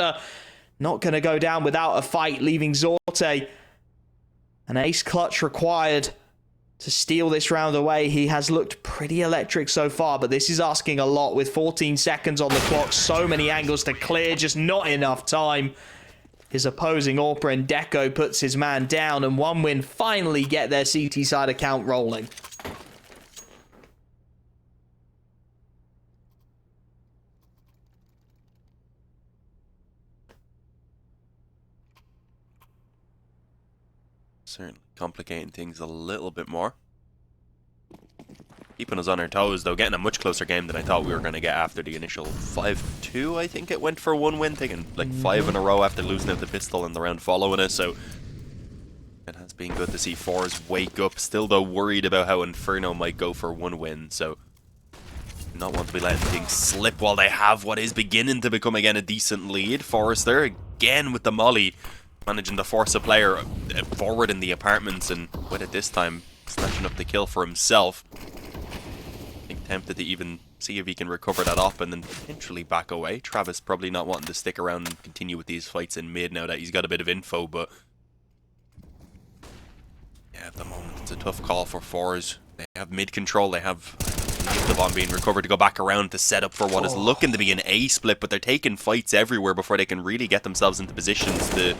Speaker 1: not going to go down without a fight, leaving zorte an ace clutch required to steal this round away. He has looked pretty electric so far, but this is asking a lot with 14 seconds on the clock. So many angles to clear, just not enough time. His opposing Orpa and Deco puts his man down, and one win finally get their CT side account rolling.
Speaker 2: Certainly complicating things a little bit more. Keeping us on our toes, though, getting a much closer game than I thought we were going to get after the initial 5-2, I think it went for one win, taking like 5 in a row after losing out the pistol in the round following it, so it has been good to see forZe wake up. Still, though, worried about how Inferno might go for one win, so not want to be letting things slip while they have what is beginning to become, again, a decent lead. forZe there, again with the molly, managing to force a player forward in the apartments, and with it this time, snatching up the kill for himself. I think tempted to even see if he can recover that up and then potentially back away. Travis probably not wanting to stick around and continue with these fights in mid now that he's got a bit of info, but yeah, at the moment it's a tough call for forZe. They have mid control, they have the bomb being recovered to go back around to set up for what is looking to be an A split, but they're taking fights everywhere before they can really get themselves into positions to,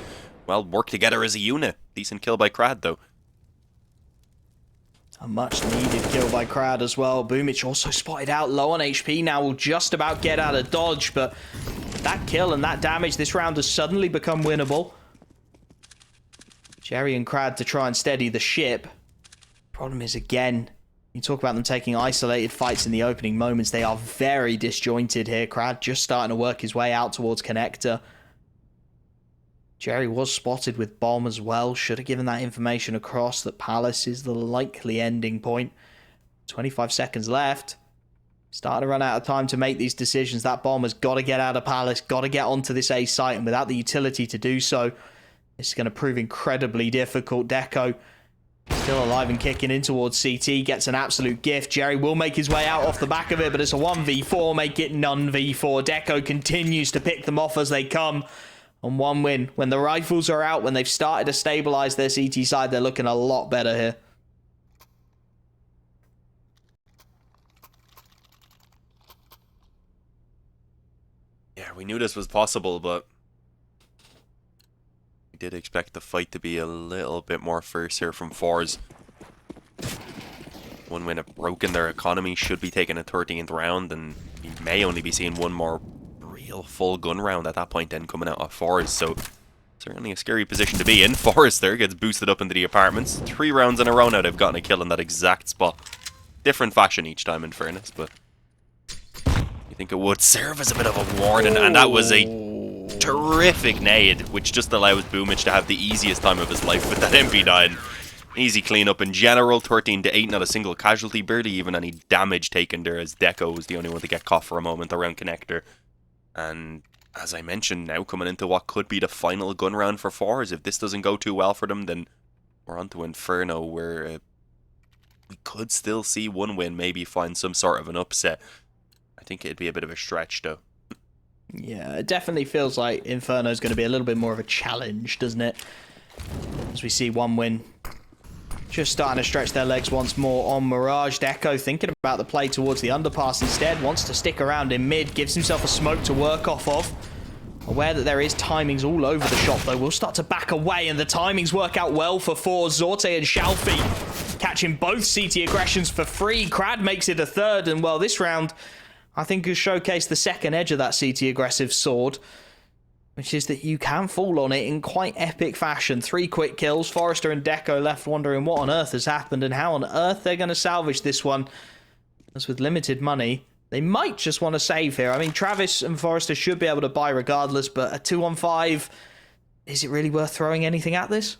Speaker 2: well, work together as a unit. Decent kill by Crad, though.
Speaker 1: A much needed kill by Crowd as well. Boomich also spotted out low on HP now, will just about get out of dodge, but that kill and that damage, this round has suddenly become winnable. Jerry and Crad to try and steady the ship. Problem is, again, you talk about them taking isolated fights in the opening moments. They are very disjointed here. Crad just starting to work his way out towards connector. Jerry was spotted with bomb as well. Should have given that information across that Palace is the likely ending point. 25 seconds left. Starting to run out of time to make these decisions. That bomb has got to get out of Palace, got to get onto this A site, and without the utility to do so, this is going to prove incredibly difficult. Deco still alive and kicking in towards CT, gets an absolute gift. Jerry will make his way out off the back of it, but it's a 1v4, make it none v4. Deco continues to pick them off as they come. On one win. When the rifles are out, when they've started to stabilize their CT side, they're looking a lot better here.
Speaker 2: Yeah, we knew this was possible, but we did expect the fight to be a little bit more fierce here from forZe. One win have broken their economy, should be taking a 13th round, and we may only be seeing one more real full gun round at that point then coming out of forZe, so certainly a scary position to be in. forZe there gets boosted up into the apartments. 3 rounds in a row now they've gotten a kill in that exact spot. Different fashion each time, in fairness, but you think it would serve as a bit of a warning, and that was a terrific nade, which just allows Boomich to have the easiest time of his life with that MP9. Easy cleanup in general, 13 to 8, not a single casualty, barely even any damage taken there, as Deco was the only one to get caught for a moment around connector. And as I mentioned, now coming into what could be the final gun round for forZe, if this doesn't go too well for them, then we're on to Inferno, where we could still see one win, maybe find some sort of an upset. I think it'd be a bit of a stretch, though.
Speaker 1: Yeah, it definitely feels like Inferno's going to be a little bit more of a challenge, doesn't it? As we see one win just starting to stretch their legs once more on Mirage. Deco thinking about the play towards the underpass instead. Wants to stick around in mid. Gives himself a smoke to work off of. Aware that there is timings all over the shop, though. We'll start to back away, and the timings work out well for forZe. Zorte and Shalfie catching both CT aggressions for free. Crad makes it a third, and well, this round, I think, has showcased the second edge of that CT aggressive sword, which is that you can fall on it in quite epic fashion. 3 quick kills. forZe and Deco left wondering what on earth has happened and how on earth they're going to salvage this one. As with limited money, they might just want to save here. I mean, Travis and forZe should be able to buy regardless, but a 2-on-5, is it really worth throwing anything at this?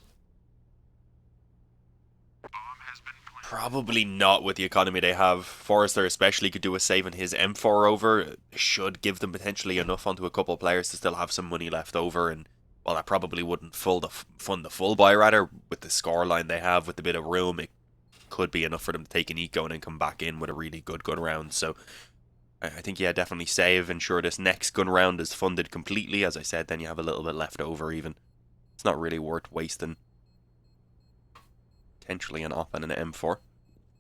Speaker 2: Probably not with the economy they have. forZe especially could do a save on his M4 over. Should give them potentially enough onto a couple of players to still have some money left over. And, well, that probably wouldn't fund the full buy, rather. With the scoreline they have, with a bit of room, it could be enough for them to take an eco and then come back in with a really good gun round. So I think, yeah, definitely save. Ensure this next gun round is funded completely. As I said, then you have a little bit left over even. It's not really worth wasting potentially an op and an M4.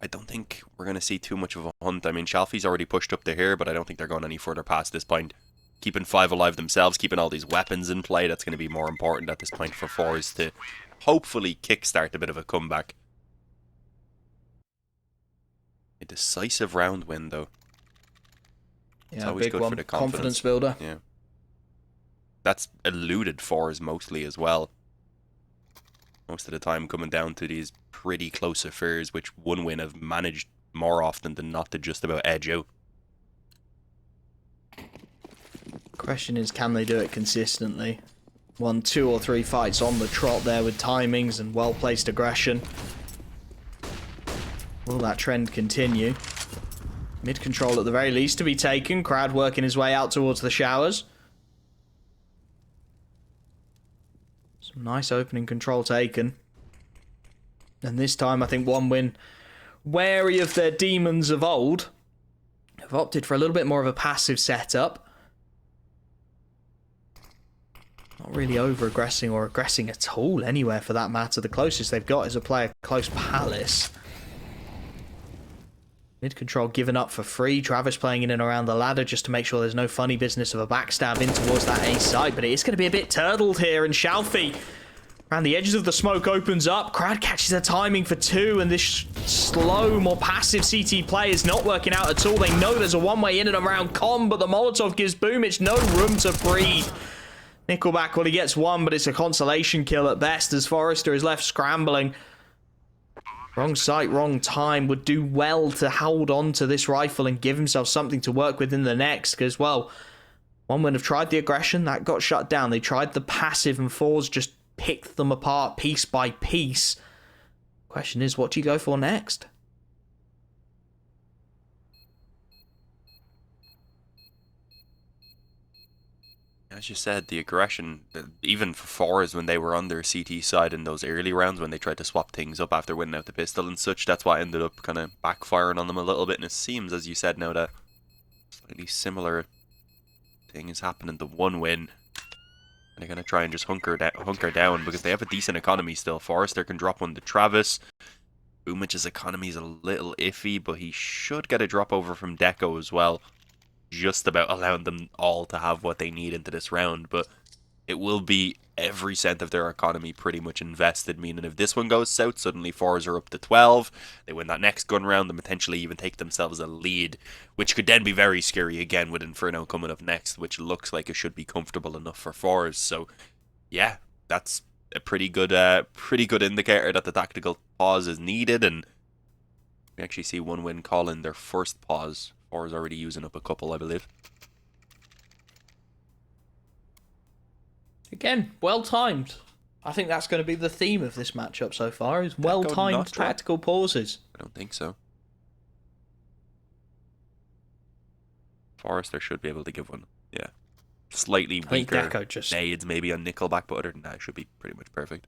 Speaker 2: I don't think we're going to see too much of a hunt. I mean, Shalfie's already pushed up to here, but I don't think they're going any further past this point. Keeping 5 alive themselves, keeping all these weapons in play, that's going to be more important at this point for forZe to hopefully kickstart a bit of a comeback. A decisive round win, though. It's
Speaker 1: Yeah,
Speaker 2: always
Speaker 1: big
Speaker 2: good
Speaker 1: one.
Speaker 2: for the confidence
Speaker 1: Builder.
Speaker 2: Yeah. That's eluded forZe mostly as well. Most of the time coming down to these pretty close affairs, which one win have managed more often than not to just about edge out.
Speaker 1: Question is, can they do it consistently? 1, 2 or 3 fights on the trot there with timings and well-placed aggression. Will that trend continue? Mid control at the very least to be taken. Crowd working his way out towards the showers. Some nice opening control taken. And this time I think one win, wary of their demons of old, have opted for a little bit more of a passive setup. Not really over-aggressing or aggressing at all anywhere for that matter. The closest they've got is a player close Palace. Mid-control given up for free. Travis playing in and around the ladder just to make sure there's no funny business of a backstab in towards that A side. But it is going to be a bit turtled here. And Shalfie, around the edges of the smoke, opens up. Crad catches a timing for 2. And this slow, more passive CT play is not working out at all. They know there's a one-way in and around Com, but the Molotov gives Boomich no room to breathe. Nickelback, well, he gets 1, but it's a consolation kill at best as forZe is left scrambling. Wrong site, wrong time. Would do well to hold on to this rifle and give himself something to work with in the next. Because, well, one would have tried the aggression. That got shut down. They tried the passive and forZe just picked them apart piece by piece. Question is, what do you go for next?
Speaker 2: As you said, the aggression, even for forZe when they were on their CT side in those early rounds, when they tried to swap things up after winning out the pistol and such, that's what ended up kind of backfiring on them a little bit. And it seems, as you said, now that slightly similar thing is happening. The one win, and they're going to try and just hunker down because they have a decent economy still. forZe can drop one to Travis. Boomich's economy is a little iffy, but he should get a drop over from Deco as well. Just about allowing them all to have what they need into this round, but it will be every cent of their economy pretty much invested, meaning if this one goes south, suddenly forZe are up to 12, they win that next gun round and potentially even take themselves a lead, which could then be very scary again with Inferno coming up next, which looks like it should be comfortable enough for forZe. So yeah, that's a pretty good indicator that the tactical pause is needed, and we actually see one win call in their first pause forZe already using up a couple, I believe.
Speaker 1: Again, well timed. I think that's going to be the theme of this matchup so far, is well-timed tactical pauses.
Speaker 2: I don't think so. forZe should be able to give one. Yeah. Slightly weaker nades maybe on Nickelback, but other than that, it should be pretty much perfect.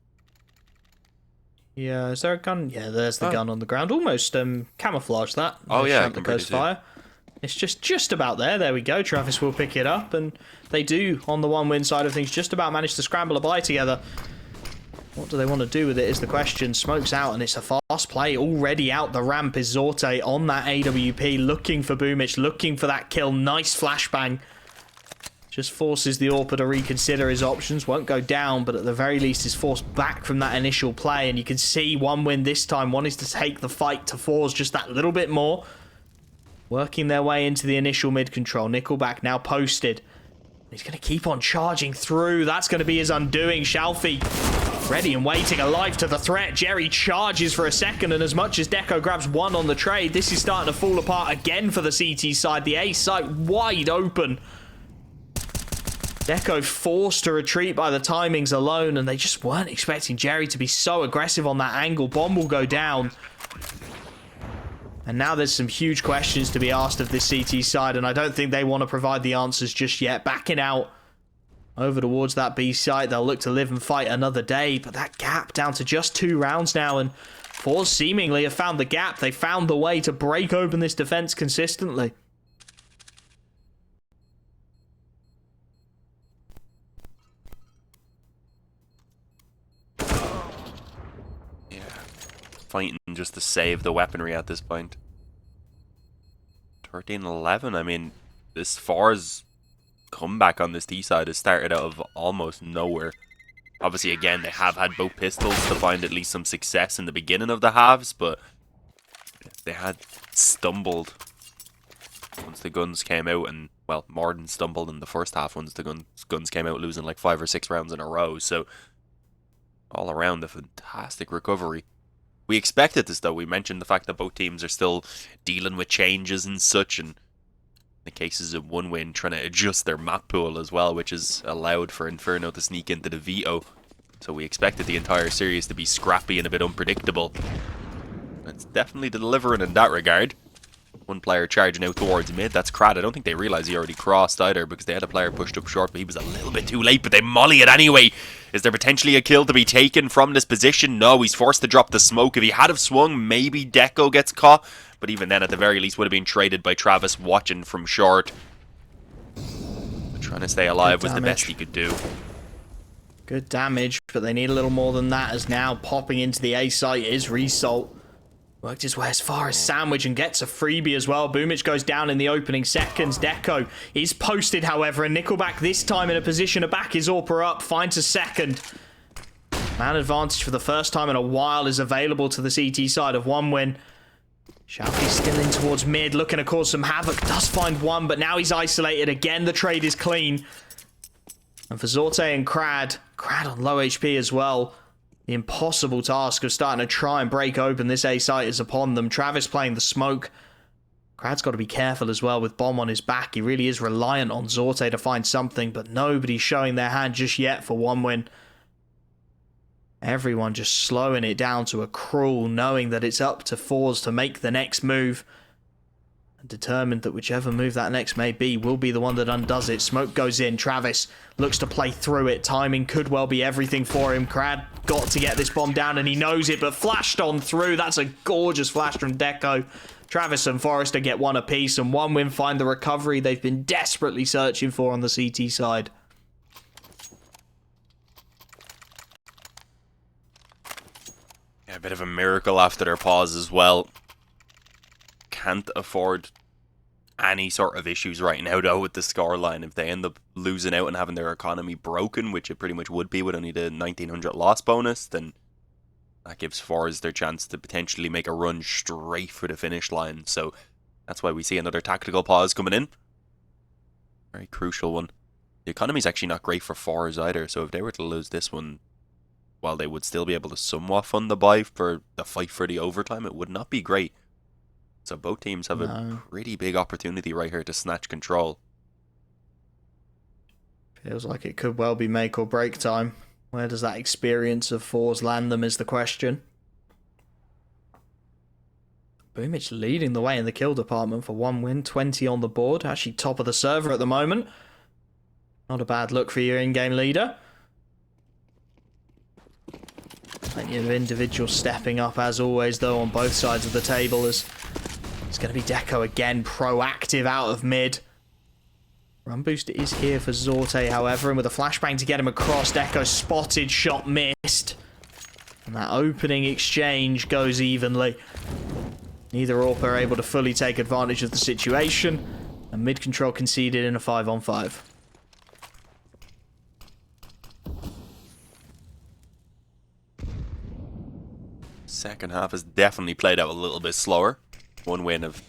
Speaker 1: Yeah, is there a gun? Yeah, there's the gun on the ground. Almost camouflage that.
Speaker 2: Oh yeah,
Speaker 1: that goes fire. It's just about there. There we go. Travis will pick it up, and they do, on the one-win side of things, just about manage to scramble a buy together. What do they want to do with it is the question. Smoke's out, and it's a fast play. Already out the ramp is zorte on that AWP, looking for Boomich, looking for that kill. Nice flashbang. Just forces the AWPer to reconsider his options. Won't go down, but at the very least is forced back from that initial play. And you can see one win this time. One is to take the fight to forZe just that little bit more. Working their way into the initial mid-control. Nickelback now posted. He's going to keep on charging through. That's going to be his undoing. Shalfie ready and waiting, alive to the threat. Jerry charges for a second, and as much as Deco grabs one on the trade, this is starting to fall apart again for the CT side. The A site wide open. Deco forced to retreat by the timings alone, and they just weren't expecting Jerry to be so aggressive on that angle. Bomb will go down. And now there's some huge questions to be asked of this CT side, and I don't think they want to provide the answers just yet. Backing out over towards that B site. They'll look to live and fight another day, but that gap down to just 2 rounds now, and forZe seemingly have found the gap. They found the way to break open this defense consistently.
Speaker 2: Fighting just to save the weaponry at this point. 13-11, I mean, this forZe comeback on this T side has started out of almost nowhere. Obviously, again, they have had both pistols to find at least some success in the beginning of the halves, but they had stumbled once the guns came out, and, well, more than stumbled in the first half once the guns came out, losing like 5 or 6 rounds in a row, so all around a fantastic recovery. We expected this, though. We mentioned the fact that both teams are still dealing with changes and such, and in the cases of one win, trying to adjust their map pool as well, which has allowed for Inferno to sneak into the veto. So we expected the entire series to be scrappy and a bit unpredictable. It's definitely delivering in that regard. One player charging out towards mid, that's Crad. I don't think they realised he already crossed either, because they had a player pushed up short, but he was a little bit too late, but they molly it anyway. Is there potentially a kill to be taken from this position? No, he's forced to drop the smoke. If he had have swung, maybe Deco gets caught, but even then, at the very least, would have been traded by Travis watching from short. But trying to stay alive was the best he could do.
Speaker 1: Good damage, but they need a little more than that, as now popping into the A site is Result. Worked his way as far as Sandwich and gets a freebie as well. Boomich goes down in the opening seconds. Deco is posted, however, and Nickelback this time in a position to back his AWPer up. Finds a second. Man advantage for the first time in a while is available to the CT side of one win. Shalfie still in towards mid, looking to cause some havoc. Does find one, but now he's isolated. Again, the trade is clean. And for zorte and Crad on low HP as well. The impossible task of starting to try and break open this A site is upon them. Travis playing the smoke. Crad's got to be careful as well with Bomb on his back. He really is reliant on zorte to find something, but nobody's showing their hand just yet for one win. Everyone just slowing it down to a crawl, knowing that it's up to forZe to make the next move. And determined that whichever move that next may be will be the one that undoes it. Smoke goes in. Travis looks to play through it. Timing could well be everything for him. Crad got to get this bomb down, and he knows it, but flashed on through. That's a gorgeous flash from Deco. Travis and forZe get one apiece, and one win find the recovery they've been desperately searching for on the CT side.
Speaker 2: Yeah, a bit of a miracle after their pause as well. Can't afford any sort of issues right now, though, with the scoreline. If they end up losing out and having their economy broken, which it pretty much would be with only the 1900 loss bonus, then that gives forZe their chance to potentially make a run straight for the finish line. So that's why we see another tactical pause coming in. Very crucial one. The economy's actually not great for forZe either, so if they were to lose this one, while they would still be able to somewhat fund the buy for the fight for the overtime, it would not be great. So both teams have a pretty big opportunity right here to snatch control.
Speaker 1: Feels like it could well be make or break time. Where does that experience of forZe land them is the question. Boomich leading the way in the kill department for 1 win, 20 on the board. Actually top of the server at the moment. Not a bad look for your in-game leader. Plenty of individuals stepping up as always though on both sides of the table as it's going to be Deco again proactive out of mid. Run boost is here for zorte however, and with a flashbang to get him across, Deco spotted, shot missed. And that opening exchange goes evenly. Neither AWP are able to fully take advantage of the situation, and mid control conceded in a 5-on-5.
Speaker 2: Second half has definitely played out a little bit slower. 1 win have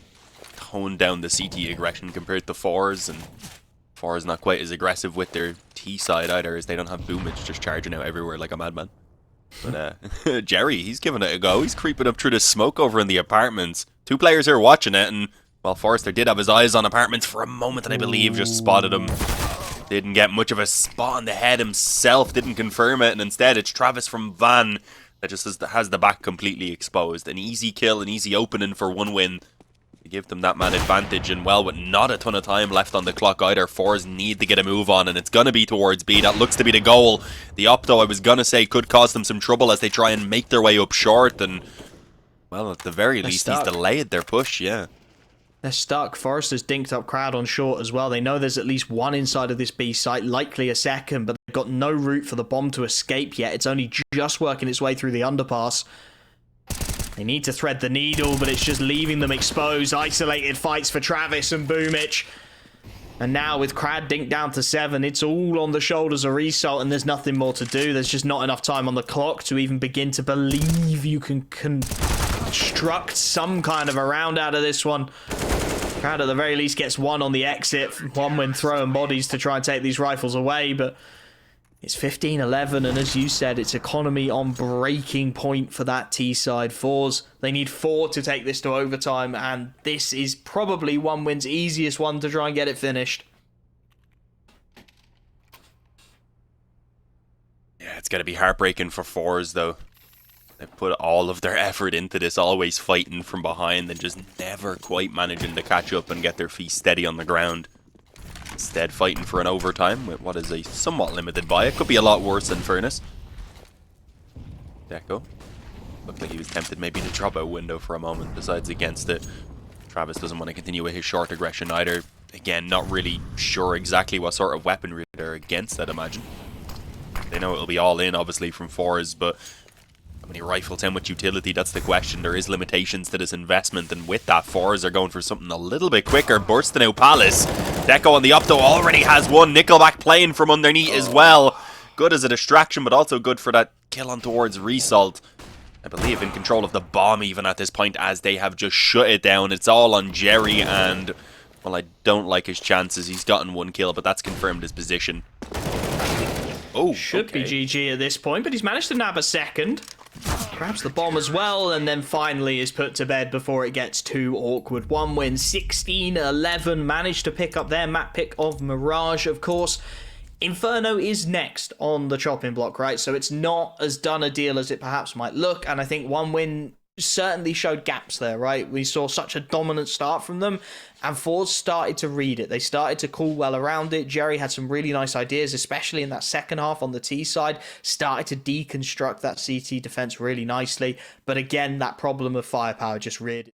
Speaker 2: toned down the CT aggression compared to forZe, and forZe not quite as aggressive with their T side either, as they don't have Boomich just charging out everywhere like a madman. But Jerry, he's giving it a go. He's creeping up through the smoke over in the apartments. 2 players here watching it, and well, forZe did have his eyes on apartments for a moment, and I believe just spotted him. Didn't get much of a spot on the head himself, didn't confirm it, and instead it's Travis from Van that just has the back completely exposed. An easy kill, an easy opening for 1 win to give them that man advantage, and well, with not a ton of time left on the clock either, forZe need to get a move on, and it's going to be towards B. That looks to be the goal. The opto, I was going to say, could cause them some trouble as they try and make their way up short, and well, at the very least, he's delayed their push, yeah.
Speaker 1: They're stuck. forZe has dinked up crowd on short as well. They know there's at least one inside of this B site, likely a second, but they've got no route for the bomb to escape yet. It's only just working its way through the underpass. They need to thread the needle, but it's just leaving them exposed. Isolated fights for Travis and Boomich. And now with Crad dinked down to 7, it's all on the shoulders of Result, and there's nothing more to do. There's just not enough time on the clock to even begin to believe you can construct some kind of a round out of this one. Crad at the very least gets 1 on the exit, 1 when throwing bodies to try and take these rifles away, but it's 15-11, and as you said, it's economy on breaking point for that T side. forZe, they need 4 to take this to overtime, and this is probably 1 win's easiest one to try and get it finished.
Speaker 2: Yeah, it's going to be heartbreaking for forZe, though. They put all of their effort into this, always fighting from behind and just never quite managing to catch up and get their feet steady on the ground. Instead, fighting for an overtime with what is a somewhat limited buy. It could be a lot worse, in fairness. Deco looked like he was tempted maybe to drop out window for a moment, decides against it. Travis doesn't want to continue with his short aggression either. Again, not really sure exactly what sort of weaponry they're against, I'd imagine. They know it'll be all in, obviously, from forZe, but how many rifles in with utility? That's the question. There is limitations to this investment, and with that, forZe are going for something a little bit quicker. Bursting out Palace. Deco on the opto already has 1. Nickelback playing from underneath as well. Good as a distraction, but also good for that kill on towards Result. I believe in control of the bomb even at this point, as they have just shut it down. It's all on Jerry, and well, I don't like his chances. He's gotten 1 kill, but that's confirmed his position. Oh,
Speaker 1: should be GG at this point, but he's managed to nab a second. Grabs the bomb as well, and then finally is put to bed before it gets too awkward. 1 win, 16-11. Managed to pick up their map pick of Mirage, of course. Inferno is next on the chopping block, right? So it's not as done a deal as it perhaps might look, and I think 1 win certainly showed gaps there, right? We saw such a dominant start from them, and forZe started to read it. They started to call well around it. Jerry had some really nice ideas, especially in that second half on the T side, started to deconstruct that CT defense really nicely, but again, that problem of firepower just reared